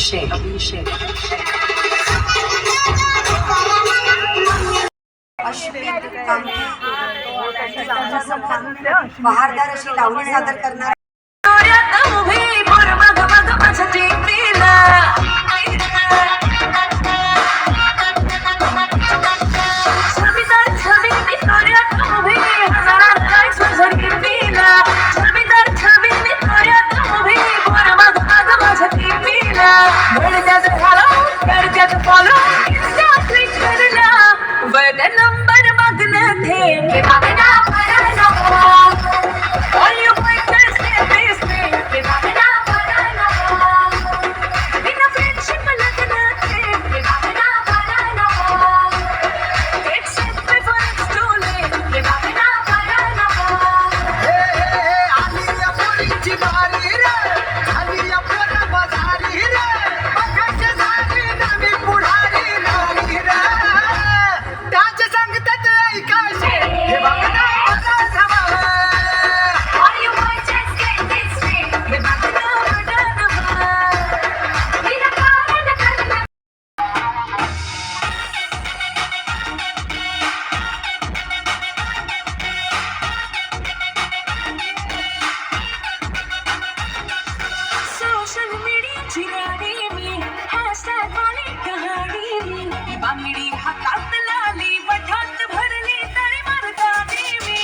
अभिषेक बहारदार अशी लावणी सादर करणार नंबर मागना थे के भागना पड़ना all you boys stay this way के भागना पड़ना बिना फ्रेंडशिप लगना थे के भागना पड़ना it's set before it's too late के भागना पड़ना आलिया पुरीची बारी रे आलिया पुर बाजारी रे बघाच सारी नवी पुढारी नारी रे त्याच संगतात ऐकाशे हे बघना all you boys stay this way के भागना पड़ना बिना कारण करना सोशल मीडिया चिराडी मी हॅशटॅग वाली कहाणी मी बांगडी हातात लाली वठात भरली तरी मरदानी मी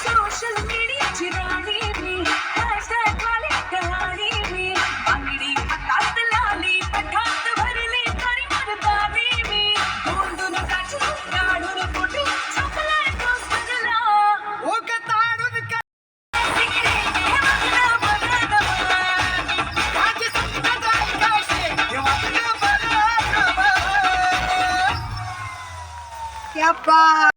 सोशल मीडिया चिराडी मी हॅशटॅग वाली कहाणी मी बांगडी हातात लाली वठात भरली तरी मरदानी मी दोन काची काढून फोटो छापलाय तो सगळा ओ कतारून त्याच संगतात ऐकाशे हे बघना क्या बात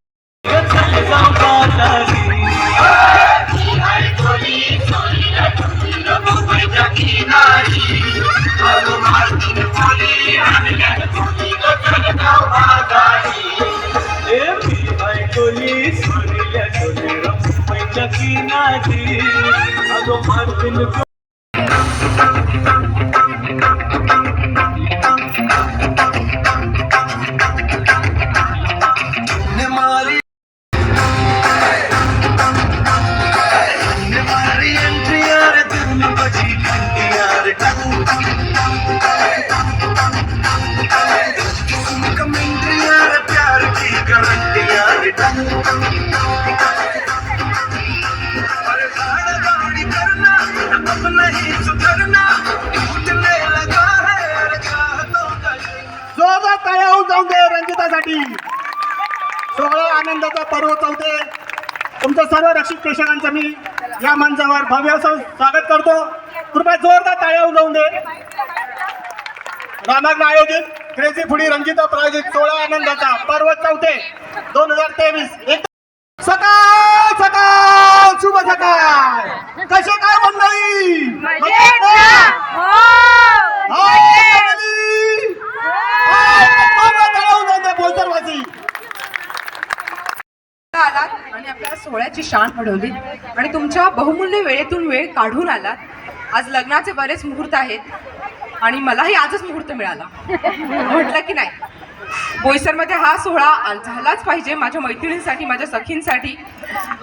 जोरदार टाळ्या जाऊन दे रंजितासाठी. सोहळा आनंदाचा पर्व चौथे. तुमचं सर्व रक्षित प्रेक्षकांचं मी या मंचावर भव्य असं स्वागत करतो. कृपया जोरदार टाळ्या जाऊन दे. रामाग्न आयोजित क्रेझी फुडी रंजिता प्रायोजित सोहळा आनंदाचा पर्व चौथे 2023. सकाळ सकाळ शुभ सकाळ. कसे काय मंडळी? आलात आणि आपल्या सोहळ्याची शान घडवली आणि तुमच्या बहुमूल्य वेळेतून वेळ काढून आलात. आज लग्नाचे बरेच मुहूर्त आहेत आणि मलाही आजच मुहूर्त मिळाला. म्हटलं की नाही, बोईसरमध्ये हा सोहळा झालाच पाहिजे माझ्या मैत्रिणींसाठी, माझ्या सखींसाठी.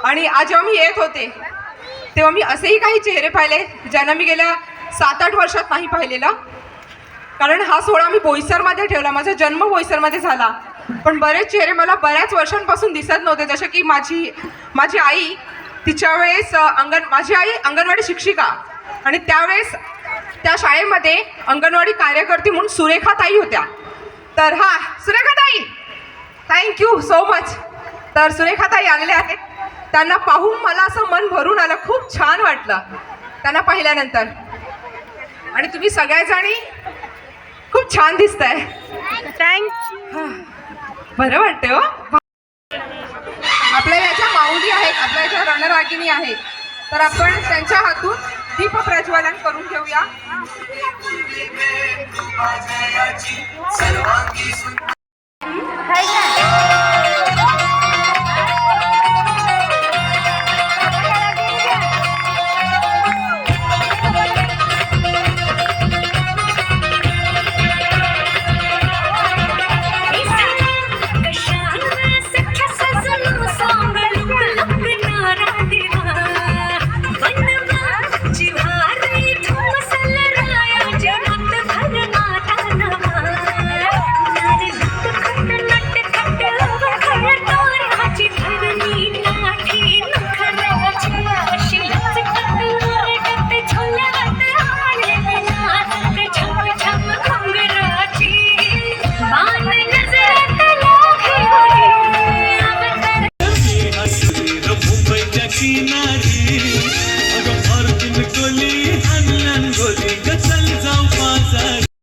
आणि आज जेव्हा मी येत होते तेव्हा मी असेही काही चेहरे पाहिले ज्यांना मी गेल्या 7-8 वर्षात नाही पाहिलेला. कारण हा सोहळा मी बोईसरमध्ये ठेवला, माझा जन्म बोईसरमध्ये झाला. पण बरेच चेहरे मला बऱ्याच वर्षांपासून दिसत नव्हते. जसे की माझी आई, तिच्या वेळेस माझी आई अंगणवाडी शिक्षिका आणि त्यावेळेस त्या शाळेमध्ये अंगणवाडी कार्यकर्ती म्हणून सुरेखाताई होत्या. तर सुरेखाताई, थँक्यू सो मच. तर सुरेखाताई आलेल्या आहेत. त्यांना पाहून मला असं मन भरून आलं, खूप छान वाटलं त्यांना पाहिल्यानंतर. आणि तुम्ही सगळ्याजणी खूप छान दिसताय. थँक्यू. बरं वाटतंय हो. आपल्या याच्या माऊली आहेत, आपल्या याच्या रणरागिणी आहेत. तर आपण त्यांच्या हातून दीप प्रज्वलन करून घेऊया.